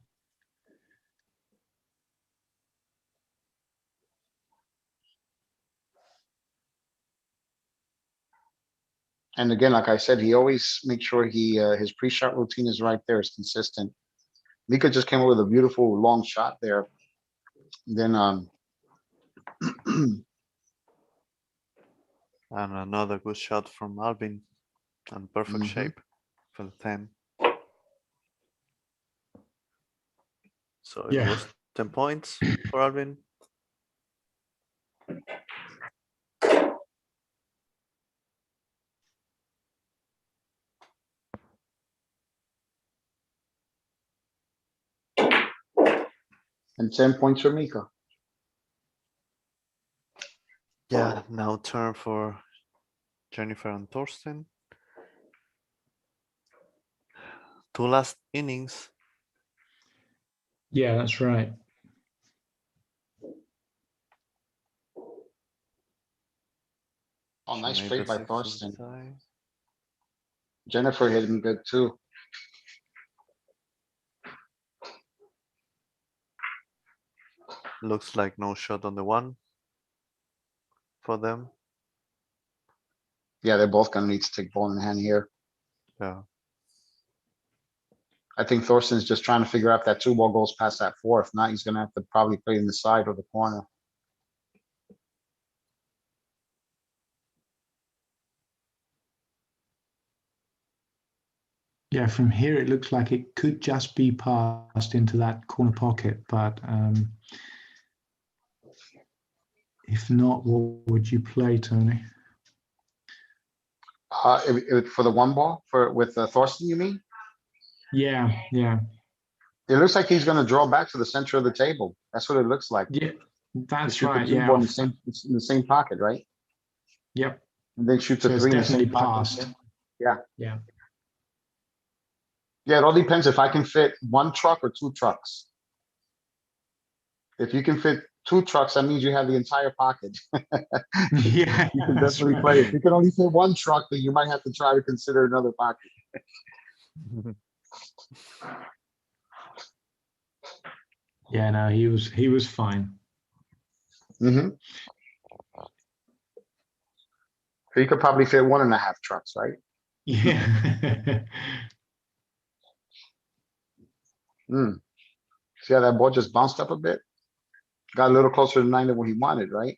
And again, like I said, he always makes sure his pre-shot routine is right there, is consistent. Mika just came up with a beautiful long shot there. Then
And another good shot from Alvin, and perfect shape for the 10. So it
Yeah.
was 10 points for Alvin.
and 10 points for Mika.
Yeah, now turn for Jennifer and Thorsten. 2 last innings.
Yeah, that's right.
Oh,
She
nice
made
trade
the
by
6 of
Thorsten.
tie.
Jennifer hit him good too.
Looks like no shot on the 1 for them.
Yeah, they're both gonna need to take ball in hand here.
Yeah.
I think Thorsten's just trying to figure out if that 2 ball goes past that 4. If not, he's gonna have to probably play in the side or the corner.
Yeah, from here it looks like it could just be passed into that corner pocket, but if not, what would you play, Tony?
For the 1 ball with Thorsten, you mean?
Yeah, yeah,
It looks like he's gonna draw back to the center of the table. That's what it looks like.
yeah.
To
That's
shoot the
right.
2 ball
Yeah.
in the same pocket, right?
Yep.
And then shoot the
So it's
3 in the
definitely
same pocket.
passed.
Yeah.
Yeah.
Yeah, it all depends if I can fit 1 truck or 2 trucks. If you can fit 2 trucks, that means you have the entire pocket.
Yeah.
You can
that's
definitely
right.
play. If you can only fit 1 truck, then you might have to try to consider another pocket.
Yeah. No, he was fine.
So you could probably fit 1.5 trucks, right?
Yeah.
See how that ball just bounced up a bit? Got a little closer to 9 than what he wanted, right?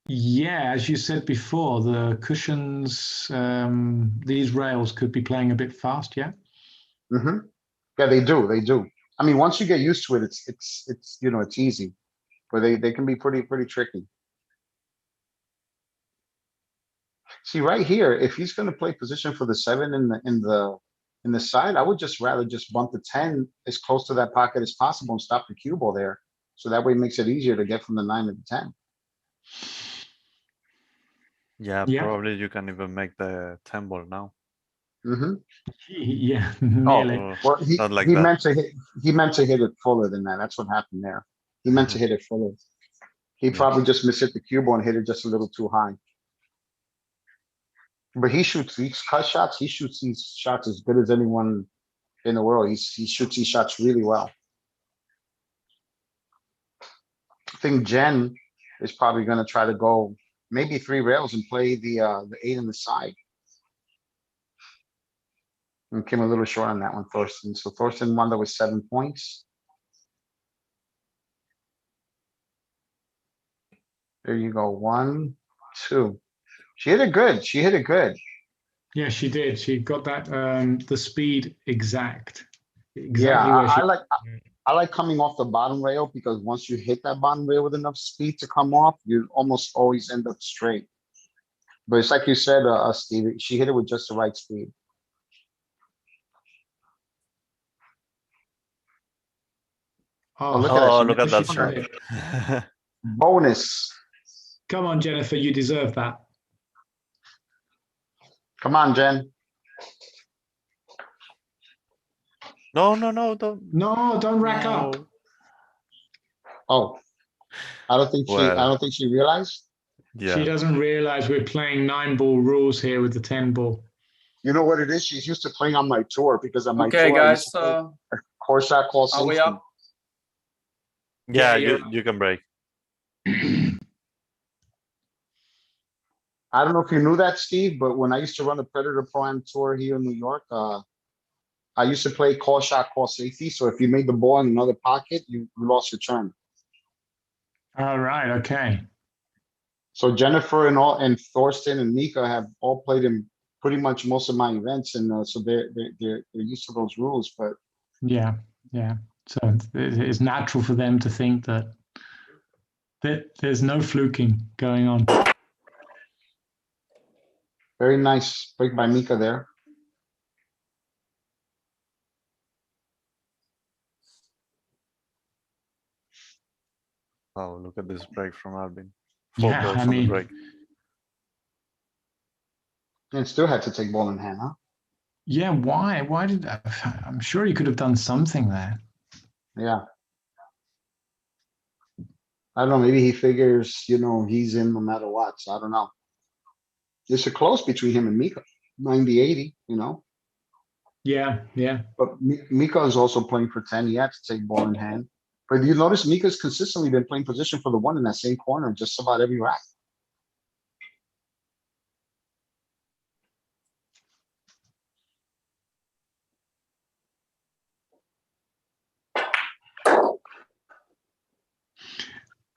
Yeah, as you said before, the cushions, these rails could be playing a bit fast. Yeah.
Yeah, they do. They do. I mean, once you get used to it, it's it's easy, but they can be pretty tricky. See right here, if he's going to play position for the 7 in the side, I would just rather just bump the 10 as close to that pocket as possible and stop the cue ball there. So that way it makes it easier to get from the 9 to the 10.
Yeah,
Yeah.
probably you can even make the 10 ball now.
Yeah. Nearly.
Or
Well,
not like
he
that.
meant to hit it fuller than that. That's what happened there. He meant to hit it fuller. He
Yeah.
probably just mishit the cue ball and hit it just a little too high. But he shoots these cut shots. He shoots these shots as good as anyone in the world. He shoots these shots really well. I think Jen is probably going to try to go maybe 3 rails and play the 8 in the side. And came a little short on that one, Thorsten. So Thorsten won that with 7 points. There you go. 1, 2. She hit it good. She hit it good.
Yeah, she did. She got that the speed exactly
Yeah,
where she.
I like coming off the bottom rail because once you hit that bottom rail with enough speed to come off, you almost always end up straight. But it's like you said, Steve, she hit it with just the right speed.
Oh,
look at that. She
Look at that
she
shot.
tried it.
Bonus.
Come on, Jennifer, you deserve that.
Come on, Jen.
No, don't.
No, don't rack up.
No.
Oh, I don't think she realized.
She
Yeah.
doesn't realize we're playing 9-ball rules here with the 10-ball.
You know what it is? She's used to playing on my tour because on my
Okay,
tour,
guys,
core shot call
are we
safety.
up?
Yeah,
Yeah,
you can break.
I don't know if you knew that, Steve, but when I used to run the Predator Pro-Am Tour here in New York, I used to play call shot, call safety. So if you made the ball in another pocket, you lost your turn.
All right. Okay.
So Jennifer and Thorsten and Mika have all played in pretty much most of my events, and so they're used to those rules. But
Yeah. Yeah. So it's natural for them to think that there's no fluking going on.
very nice break by Mika there.
Oh, look at this break from Albin. 4
Yeah,
balls
I
on the
mean,
break.
And still had to take ball in hand, huh?
yeah. Why? Why did? I'm sure he could have done something there.
Yeah. I don't know. Maybe he figures, he's in no matter what. So I don't know. It's a close between him and Mika, 90-80,
Yeah. Yeah.
But Mika is also playing for 10. He had to take ball in hand. But you notice Mika's consistently been playing position for the 1 in that same corner, just about every rack.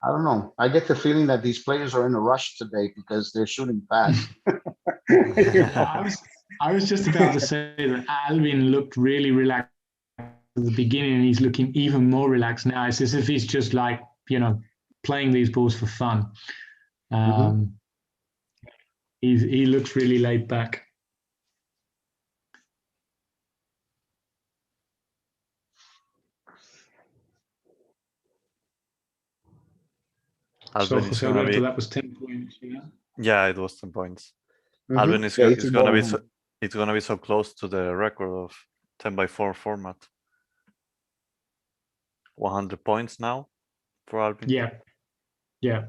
I don't know. I get the feeling that these players are in a rush today because they're shooting fast.
I was just about to say that Albin looked really relaxed at the beginning, and he's looking even more relaxed now. It's as if he's just like, playing these balls for fun. He looks really laid back. So
Albin is
Jose
gonna
Alberto,
be.
that was 10 points. Yeah.
Yeah, it was 10 points.
Mhm.
Albin is,
Yeah, he
is
took
gonna
ball
be
in
so,
hand.
it's gonna be so close to the record of 10x4 format. 100 points now for Albin.
Yeah. Yeah.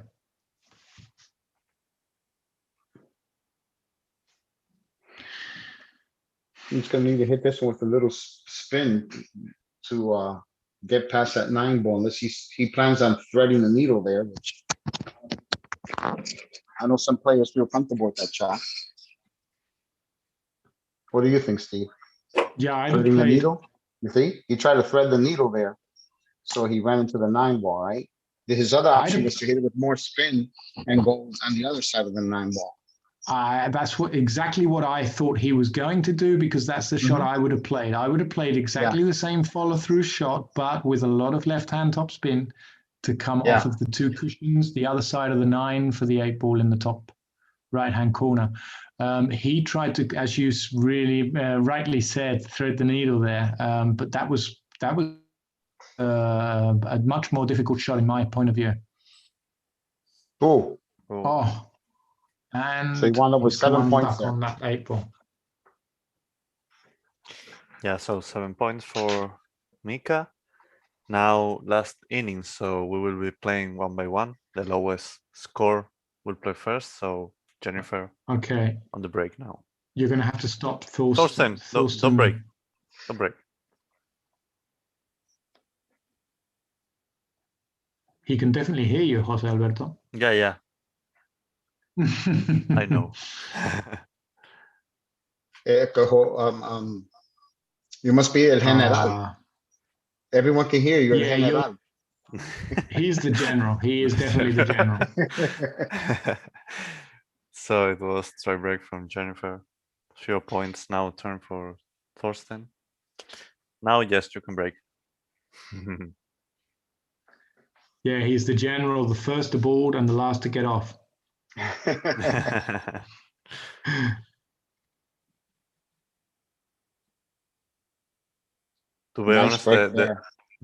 He's gonna need to hit this one with a little spin to get past that 9 ball, unless he plans on threading the needle there, which I know some players feel comfortable with that shot. What do you think, Steve?
Yeah, I
Threading the
played.
needle? You see? He tried to thread the needle there. So he ran into the 9 ball, right? His other option was to hit it with more spin and go on the other side of the 9 ball.
That's exactly what I thought he was going to do, because that's the shot I would have played. I would have played exactly the same follow-through shot, but with a lot of left-hand topspin to come off of the 2 cushions, the other side of the 9 for the 8 ball in the top right-hand corner. He tried to, as you really rightly said, thread the needle there, but that was a much more difficult shot in my point of view.
Oh.
Oh. And
so he wound up with 7 points there
on that 8 ball.
Yeah, so 7 points for Mika. Now last inning, so we will be playing 1 by 1. The lowest score will play first. So Jennifer,
okay,
on the break now.
You're going to have to stop
Thorsten. Don't break. Don't break.
He can definitely hear you, Jose Alberto.
Yeah. I know.
You must be El General. Everyone can hear you. El General.
He's the general. He is definitely the general.
So it was try break from Jennifer. 0 points. Now turn for Thorsten. Now, yes, you can break.
Yeah, he's the general, the first to board and the last to get off.
To be
Nice
honest,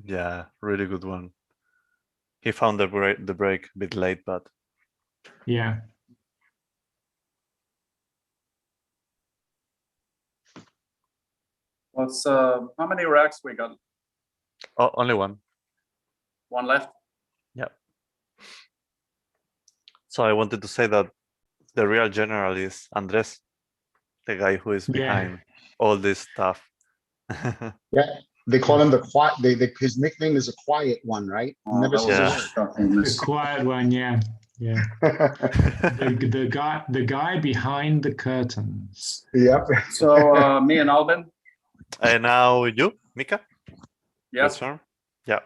yeah, really good one. He found the break a bit late, but
yeah.
What's how many racks we got?
Oh, only one.
One left.
Yeah. So I wanted to say that the real general is Andres, the guy who is behind all this stuff.
Yeah, they call him the quiet. His nickname is a quiet one, right?
Oh,
Never
that was
says a word.
The quiet one, yeah. Yeah. The guy behind the curtains.
Yep.
So me and Albin.
And now you, Mika? Your
Yes.
turn? Yeah.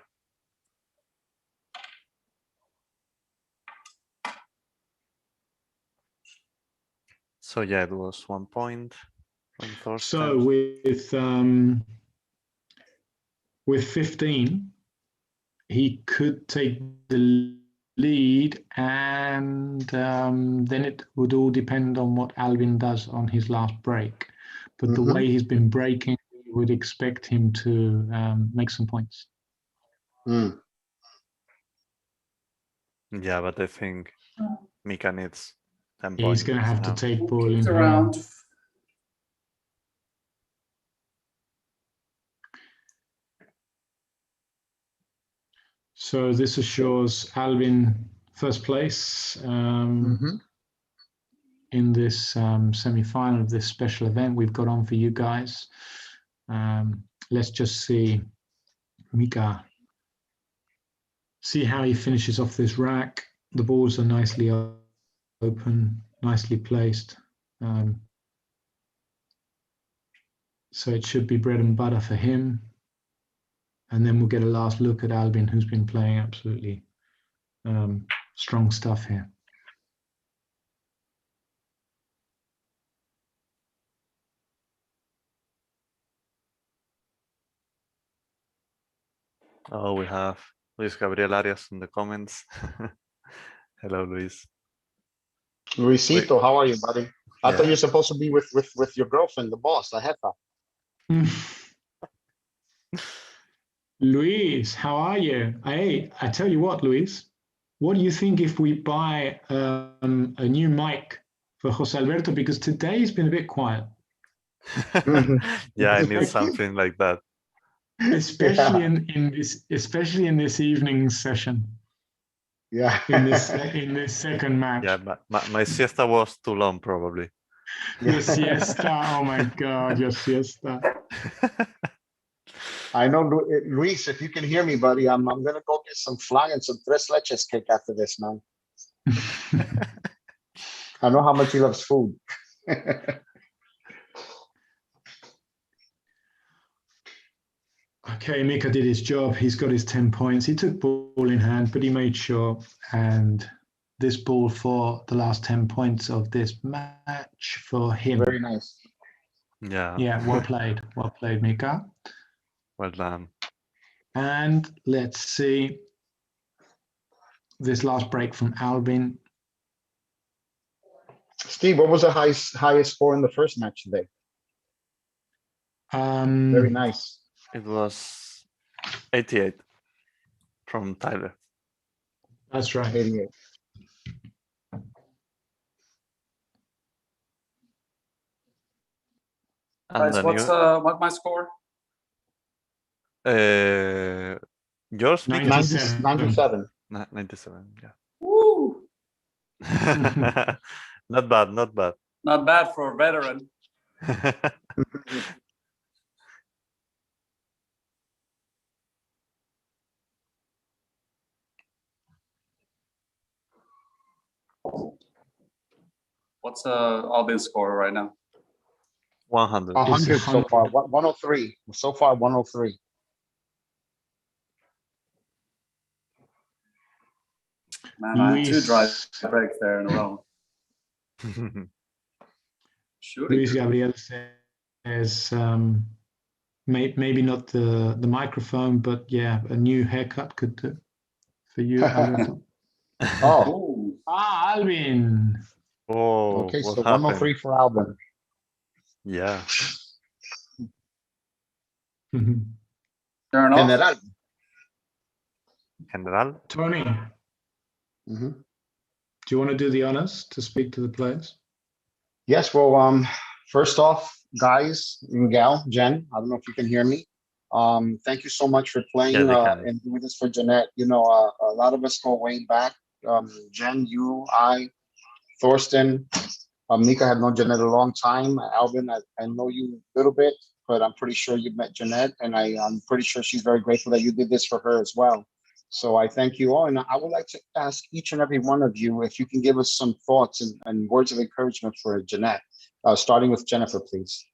So yeah, it was 1 point from Thorsten.
So with 15, he could take the lead, and then it would all depend on what Albin does on his last break. But the way he's been breaking, we would expect him to make some points.
Mm.
Yeah, but I think Mika needs 10
He's
points.
going to have to
now.
take ball in
It's
hand.
around.
So this assures Albin first place in this semi-final of this special event we've got on for you guys. Let's just see Mika. See how he finishes off this rack. The balls are nicely open, nicely placed. So it should be bread and butter for him. And then we'll get a last look at Albin, who's been playing absolutely strong stuff here.
Oh, we have Luis Gabriel Arias in the comments. Hello, Luis.
Luisito, how are you, buddy? I thought
Yeah.
you're supposed to be with your girlfriend, the boss, the jefa.
Luis, how are you? Hey, I tell you what, Luis, what do you think if we buy a new mic for Jose Alberto? Because today's been a bit quiet.
Yeah, I need something like that.
Especially especially in this evening session.
Yeah.
In this second match.
Yeah, but my siesta was too long, probably.
Your siesta, oh my God, your siesta.
I know, Luis, if you can hear me, buddy, I'm gonna go get some flan and some tres leches cake after this, man. I know how much he loves food.
Okay, Mika did his job. He's got his 10 points. He took ball in hand, but he made sure. And this ball for the last 10 points of this match for him.
Very nice.
Yeah.
Yeah, well played. Well played, Mika.
Well done.
And let's see this last break from Albin.
Steve, what was the highest score in the first match today? Very nice.
It was 88 from Tyler.
That's right.
88.
And
Guys, what's my score?
Yours, Mika?
97.
97.
97, yeah.
Woo!
Not bad, not bad.
Not bad for a veteran. What's Albin's score right now?
100.
100 so far. 103. So far, 103.
Man, I had 2 dry
Luis,
breaks there in a row. Shooting.
Luis Gabriel says maybe not the microphone, but yeah, a new haircut could do for you, Alberto.
Oh,
Ooh.
Alvin.
Oh,
okay.
what
So
happened?
103 for Albin.
Yeah.
Turn off.
General.
General?
Tony,
Mhm.
do you want to do the honors to speak to the players?
Yes, well, first off, guys and gal, Jen, I don't know if you can hear me. Thank you so much for playing
Yeah, they can.
and doing this for Jeanette. You know, a lot of us go way back. Jen, you, I, Thorsten, Mika have known Jeanette a long time. Alvin, I know you a little bit, but I'm pretty sure you met Jeanette, and I'm pretty sure she's very grateful that you did this for her as well. So I thank you all, and I would like to ask each and every one of you if you can give us some thoughts and words of encouragement for Jeanette, starting with Jennifer, please.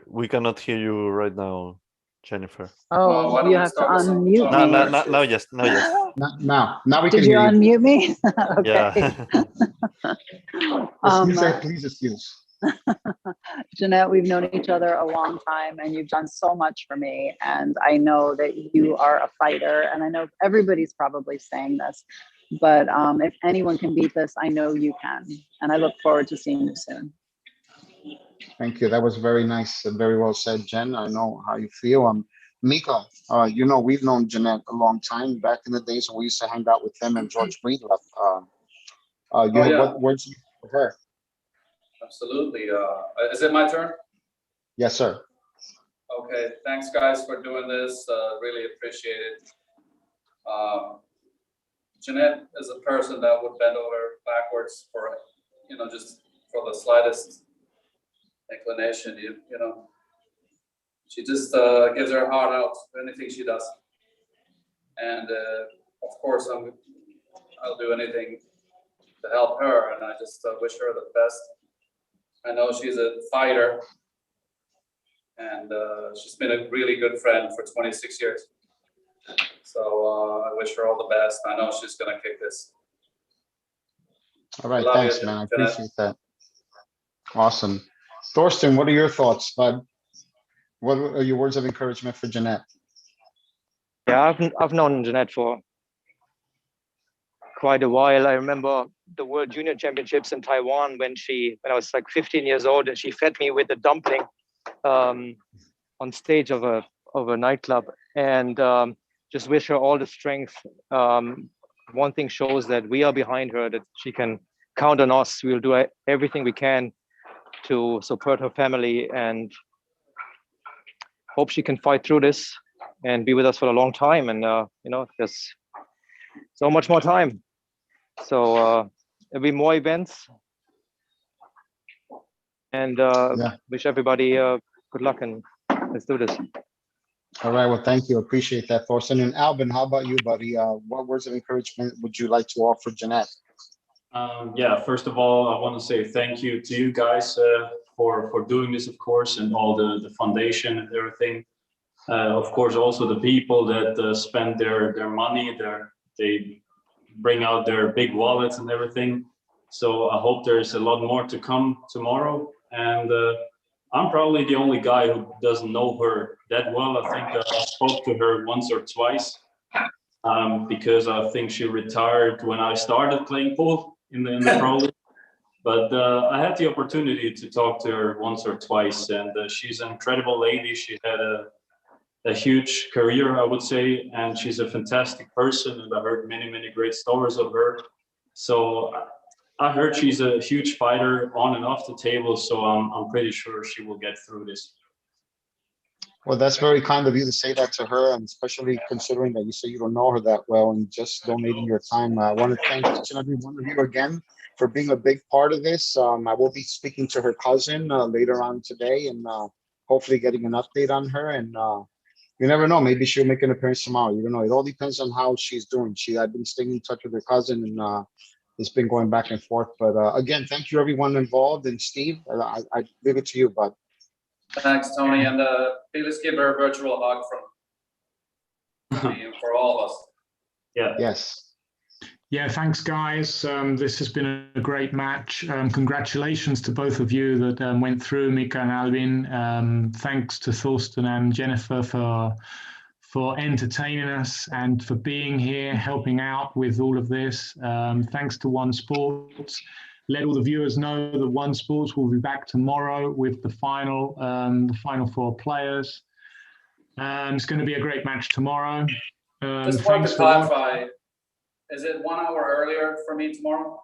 We cannot hear you right now, Jennifer.
Oh,
why don't
you
we
have to
start with some-
unmute
No,
me.
no, no, no, yes, no, yes.
Now we can
Did you
hear you.
unmute me? Okay.
Yeah.
Please excuse.
Jeanette, we've known each other a long time and you've done so much for me. And I know that you are a fighter, and I know everybody's probably saying this, but if anyone can beat this, I know you can. And I look forward to seeing you soon.
Thank you. That was very nice and very well said, Jen. I know how you feel. Mika, you know, we've known Jeanette a long time. Back in the days when we used to hang out with them and George Breedlove. What words for her?
Absolutely. Is it my turn?
Yes, sir.
Okay, thanks guys for doing this. Really appreciate it. Jeanette is a person that would bend over backwards for, you know, just for the slightest inclination. You know, she just gives her heart out for anything she does. And of course, I'll do anything to help her, and I just wish her the best. I know she's a fighter, and she's been a really good friend for 26 years. So I wish her all the best. I know she's gonna kick this.
All right,
Love
thanks,
you,
man. I
Jeanette.
appreciate that. Awesome. Thorsten, what are your thoughts, bud? What are your words of encouragement for Jeanette?
Yeah, I've known Jeanette for quite a while. I remember the World Junior Championships in Taiwan when I was like 15 years old, and she fed me with a dumpling on stage of a nightclub, and just wish her all the strength. One thing shows that we are behind her, that she can count on us. We'll do everything we can to support her family, and hope she can fight through this and be with us for a long time. And you know, there's so much more time. So there'll be more events, and wish everybody good luck, and let's do this.
All right, well, thank you. Appreciate that, Thorsten. And Albin, how about you, buddy? What words of encouragement would you like to offer Jeanette?
Yeah, first of all, I want to say thank you to you guys for doing this, of course, and all the foundation and everything. Of course, also the people that spend their money, they bring out their big wallets and everything. So I hope there's a lot more to come tomorrow. And I'm probably the only guy who doesn't know her that well. I think I spoke to her once or twice because I think she retired when I started playing pool in the pro league. But I had the opportunity to talk to her once or twice, and she's an incredible lady. She had a huge career, I would say, and she's a fantastic person, and I heard many great stories of her. So I heard she's a huge fighter on and off the table, so I'm pretty sure she will get through this.
Well, that's very kind of you to say that to her, and especially considering that you say you don't know her that well and just donating your time. I want to thank each and every one of you again for being a big part of this. I will be speaking to her cousin later on today, and hopefully getting an update on her. And you never know, maybe she'll make an appearance tomorrow. You don't know. It all depends on how she's doing. I've been staying in touch with her cousin, and it's been going back and forth. But again, thank you everyone involved. And Steve, I leave it to you, bud.
Thanks, Tony, and please give her a virtual hug from me and for all of us.
Yeah.
Yes.
Yeah, thanks, guys. This has been a great match. Congratulations to both of you that went through, Mika and Albin. Thanks to Thorsten and Jennifer for entertaining us and for being here, helping out with all of this. Thanks to One Sports. Let all the viewers know that One Sports will be back tomorrow with the final four players. It's going to be a great match tomorrow.
Just want to clarify, is it 1 hour earlier for me tomorrow?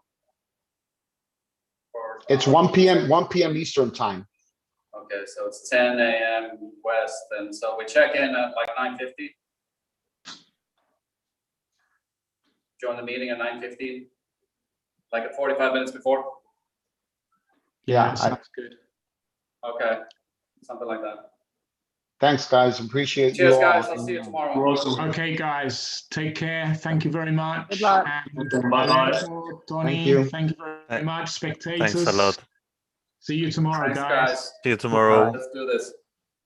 Or,
It's 1 p.m. Eastern time.
okay, so it's 10 a.m. West, and so we check in at like 9:50. Join the meeting at 9:15, like at 45 minutes before.
Yeah, sounds good.
Okay, something like that.
Thanks, guys. Appreciate you
Cheers,
all.
guys. I'll see you
And,
tomorrow.
You're welcome.
Okay, guys, take care. Thank you very much.
Good luck.
And
Bye-bye.
Alberto, Tony,
Thank you.
thank you very much. Spectators.
Thanks a lot.
See you tomorrow,
Thanks,
guys.
guys.
See you tomorrow.
Let's do this.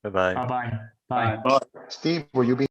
Bye bye.
Bye-bye. Bye.
Bye.
Steve, will you be